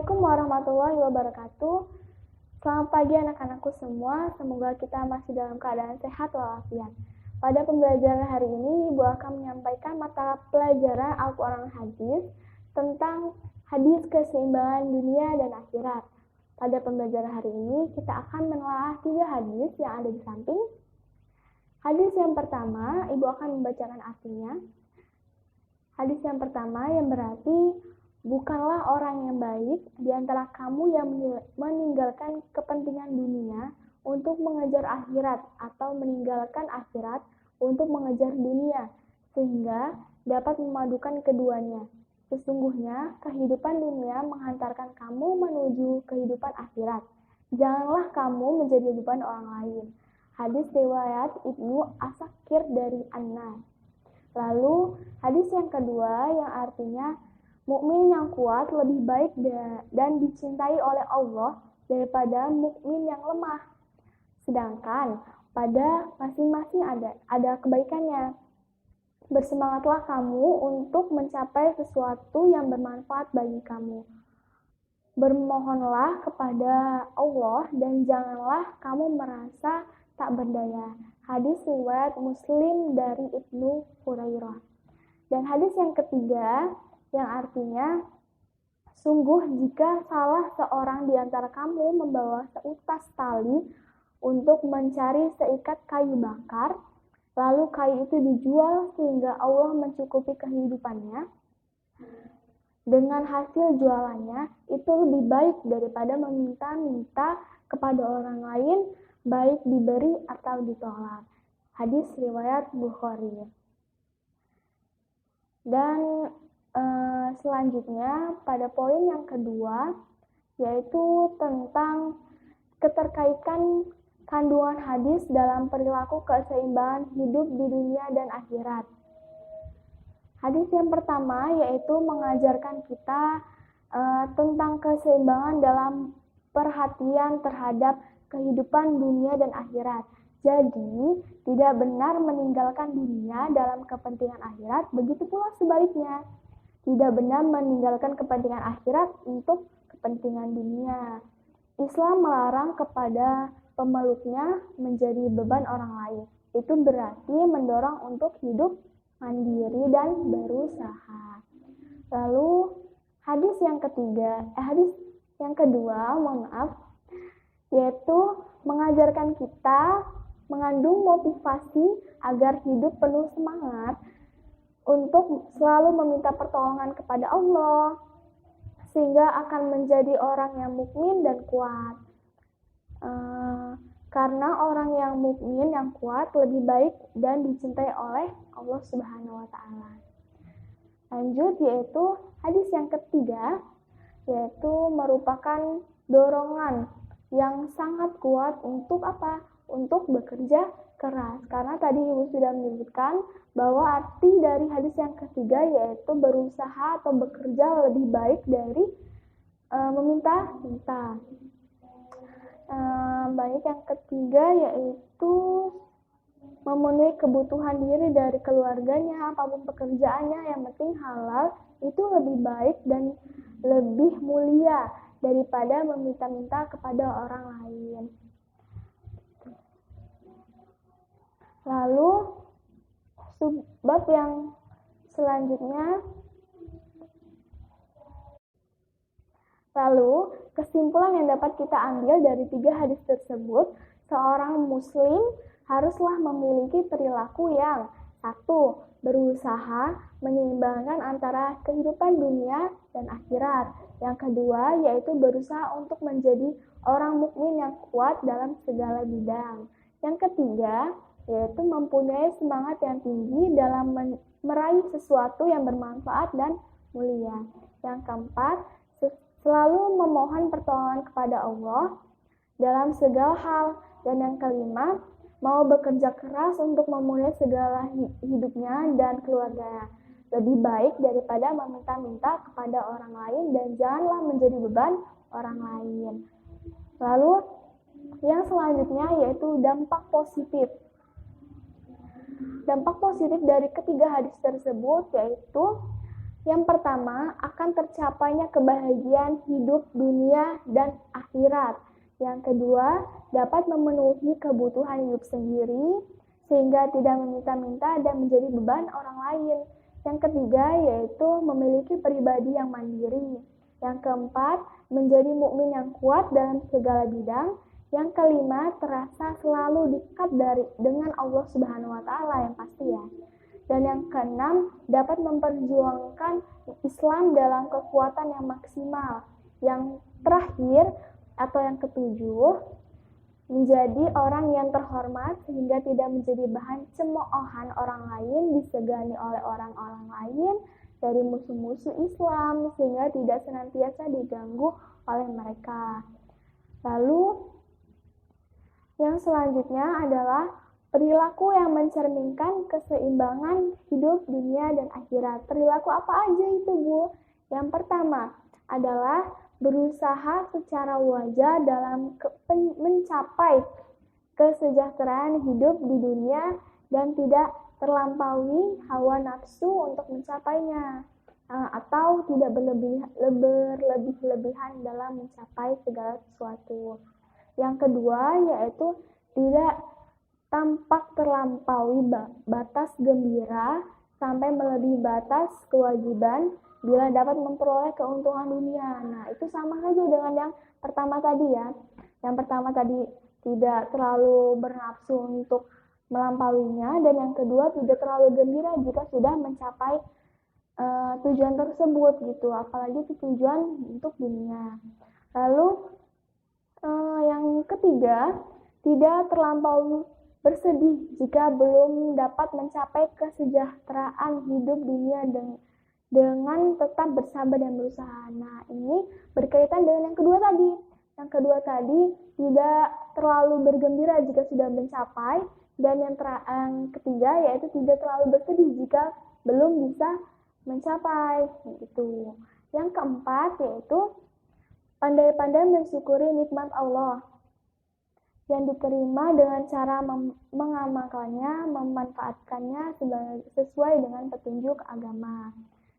Assalamualaikum warahmatullahi wabarakatuh. Selamat pagi anak-anakku semua, semoga kita masih dalam keadaan sehat walafiat. Pada pembelajaran hari ini, Ibu akan menyampaikan mata pelajaran Al-Quran Hadis tentang hadis keseimbangan dunia dan akhirat. Pada pembelajaran hari ini, kita akan menelaah 3 hadis yang ada di samping. Hadis yang pertama, Ibu akan membacakan artinya. Hadis yang pertama yang berarti, bukanlah orang yang baik di antara kamu yang meninggalkan kepentingan dunia untuk mengejar akhirat atau meninggalkan akhirat untuk mengejar dunia, sehingga dapat memadukan keduanya. Sesungguhnya kehidupan dunia menghantarkan kamu menuju kehidupan akhirat. Janganlah kamu menjadi beban orang lain. Hadis riwayat Ibnu Asakir dari An-Nas. Lalu hadis yang kedua yang artinya, mukmin yang kuat lebih baik dan dicintai oleh Allah daripada mukmin yang lemah. Sedangkan pada masing-masing ada kebaikannya. Bersemangatlah kamu untuk mencapai sesuatu yang bermanfaat bagi kamu. Bermohonlah kepada Allah dan janganlah kamu merasa tak berdaya. Hadis riwayat Muslim dari Ibnu Hurairah. Dan hadis yang ketiga yang artinya, sungguh jika salah seorang di antara kamu membawa seutas tali untuk mencari seikat kayu bakar, lalu kayu itu dijual sehingga Allah mencukupi kehidupannya, dengan hasil jualannya itu lebih baik daripada meminta-minta kepada orang lain, baik diberi atau ditolak. Hadis riwayat Bukhari. Dan selanjutnya pada poin yang kedua, yaitu tentang keterkaitan kandungan hadis dalam perilaku keseimbangan hidup di dunia dan akhirat. Hadis yang pertama yaitu mengajarkan kita tentang keseimbangan dalam perhatian terhadap kehidupan dunia dan akhirat. Jadi, tidak benar meninggalkan dunia dalam kepentingan akhirat, begitu pula sebaliknya. Tidak benar meninggalkan kepentingan akhirat untuk kepentingan dunia. Islam melarang kepada pemeluknya menjadi beban orang lain. Itu berarti mendorong untuk hidup mandiri dan berusaha. Lalu, hadis yang kedua, yaitu mengajarkan kita mengandung motivasi agar hidup penuh semangat untuk selalu meminta pertolongan kepada Allah, sehingga akan menjadi orang yang mukmin dan kuat. Karena orang yang mukmin yang kuat lebih baik dan dicintai oleh Allah Subhanahu wa Ta'ala. Lanjut, yaitu hadis yang ketiga, yaitu merupakan dorongan yang sangat kuat untuk apa? Untuk bekerja keras. Karena tadi Ibu sudah menyebutkan bahwa arti dari hadis yang ketiga yaitu berusaha atau bekerja lebih baik dari meminta-minta. Baik yang ketiga yaitu memenuhi kebutuhan diri dari keluarganya, apapun pekerjaannya, yang penting halal, itu lebih baik dan lebih mulia daripada meminta-minta kepada orang lain. Lalu bab yang selanjutnya, kesimpulan yang dapat kita ambil dari 3 hadis tersebut, seorang muslim haruslah memiliki perilaku yang 1. Berusaha menyeimbangkan antara kehidupan dunia dan akhirat. Yang kedua, yaitu berusaha untuk menjadi orang mukmin yang kuat dalam segala bidang. Yang ketiga, yaitu mempunyai semangat yang tinggi dalam meraih sesuatu yang bermanfaat dan mulia. Yang keempat, selalu memohon pertolongan kepada Allah dalam segala hal. Dan yang kelima, mau bekerja keras untuk memulai segala hidupnya dan keluarganya. Lebih baik daripada meminta-minta kepada orang lain dan janganlah menjadi beban orang lain. Lalu, yang selanjutnya yaitu dampak positif. Dampak positif dari ketiga hadis tersebut yaitu Yang pertama, akan tercapainya kebahagiaan hidup dunia dan akhirat. Yang kedua, dapat memenuhi kebutuhan hidup sendiri, sehingga tidak meminta-minta dan menjadi beban orang lain. Yang ketiga, yaitu memiliki pribadi yang mandiri. Yang keempat, menjadi mukmin yang kuat dalam segala bidang. Yang kelima, terasa selalu dekat dengan Allah Subhanahu wa Ta'ala yang pasti ya. Dan yang keenam, dapat memperjuangkan Islam dalam kekuatan yang maksimal. Yang terakhir atau yang ketujuh, menjadi orang yang terhormat sehingga tidak menjadi bahan cemoohan orang lain, disegani oleh orang-orang lain dari musuh-musuh Islam sehingga tidak senantiasa diganggu oleh mereka. Lalu yang selanjutnya adalah perilaku yang mencerminkan keseimbangan hidup dunia dan akhirat. Perilaku apa aja itu, Bu? Yang pertama adalah berusaha secara wajar dalam mencapai kesejahteraan hidup di dunia dan tidak terlampaui hawa nafsu untuk mencapainya, atau tidak berlebih-lebihan dalam mencapai segala sesuatu. Yang kedua yaitu tidak tampak terlampaui batas gembira sampai melebihi batas kewajiban bila dapat memperoleh keuntungan dunia. Nah, itu sama saja dengan yang pertama tadi ya. Yang pertama tadi tidak terlalu bernafsu untuk melampauinya, dan yang kedua tidak terlalu gembira jika sudah mencapai tujuan tersebut gitu, apalagi itu tujuan untuk dunia. Lalu yang ketiga, tidak terlampau bersedih jika belum dapat mencapai kesejahteraan hidup dunia dengan tetap bersabar dan berusaha. Nah, ini berkaitan dengan yang kedua tadi. Yang kedua tadi tidak terlalu bergembira jika sudah mencapai, dan yang ketiga yaitu tidak terlalu bersedih jika belum bisa mencapai gitu. Yang keempat yaitu pandai-pandai mensyukuri nikmat Allah yang diterima dengan cara mengamalkannya, memanfaatkannya sesuai dengan petunjuk agama.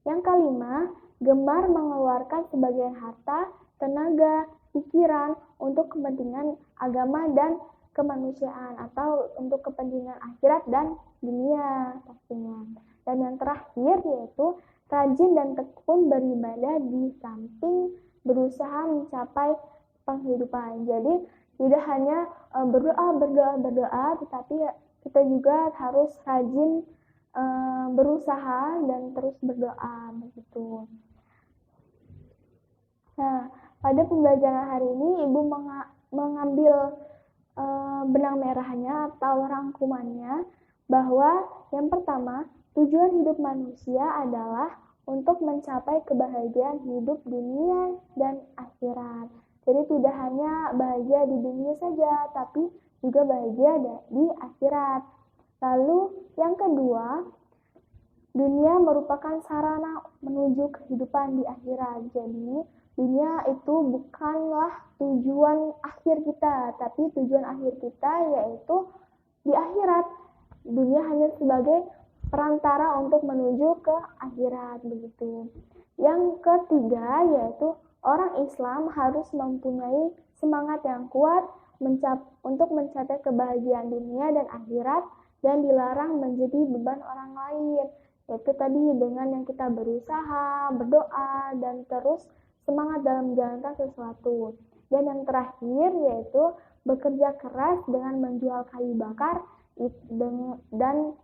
Yang kelima, gemar mengeluarkan sebagian harta, tenaga, pikiran untuk kepentingan agama dan kemanusiaan, atau untuk kepentingan akhirat dan dunia pastinya. Dan yang terakhir yaitu rajin dan tekun beribadah di samping berusaha mencapai penghidupan. Jadi tidak hanya berdoa, tetapi kita juga harus rajin berusaha dan terus berdoa begitu. Nah, pada pembelajaran hari ini Ibu mengambil benang merahnya atau rangkumannya, bahwa yang pertama, tujuan hidup manusia adalah untuk mencapai kebahagiaan hidup dunia dan akhirat. Jadi tidak hanya bahagia di dunia saja, tapi juga bahagia di akhirat. Lalu yang kedua, dunia merupakan sarana menuju kehidupan di akhirat. Jadi dunia itu bukanlah tujuan akhir kita, tapi tujuan akhir kita yaitu di akhirat. Dunia hanya sebagai perantara untuk menuju ke akhirat begitu. Yang ketiga yaitu orang Islam harus mempunyai semangat yang kuat untuk mencapai kebahagiaan dunia dan akhirat, dan dilarang menjadi beban orang lain. Yaitu tadi dengan yang kita berusaha, berdoa, dan terus semangat dalam menjalankan sesuatu. Dan yang terakhir yaitu bekerja keras dengan menjual kayu bakar dan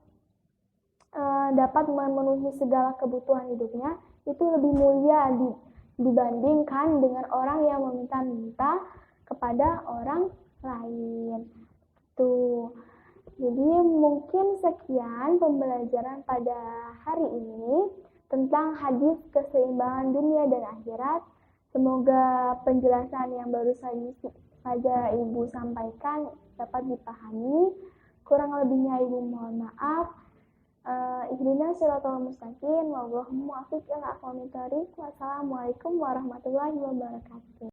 dapat memenuhi segala kebutuhan hidupnya, itu lebih mulia dibandingkan dengan orang yang meminta-minta kepada orang lain. Tuh. Jadi mungkin sekian pembelajaran pada hari ini tentang hadis keseimbangan dunia dan akhirat. Semoga penjelasan yang baru saja Ibu sampaikan dapat dipahami. Kurang lebihnya Ibu mohon maaf. Ihdinas siratal mustaqim, wallahumma muwaffiq ila aqwamit thoriq. Wassalamualaikum warahmatullahi wabarakatuh.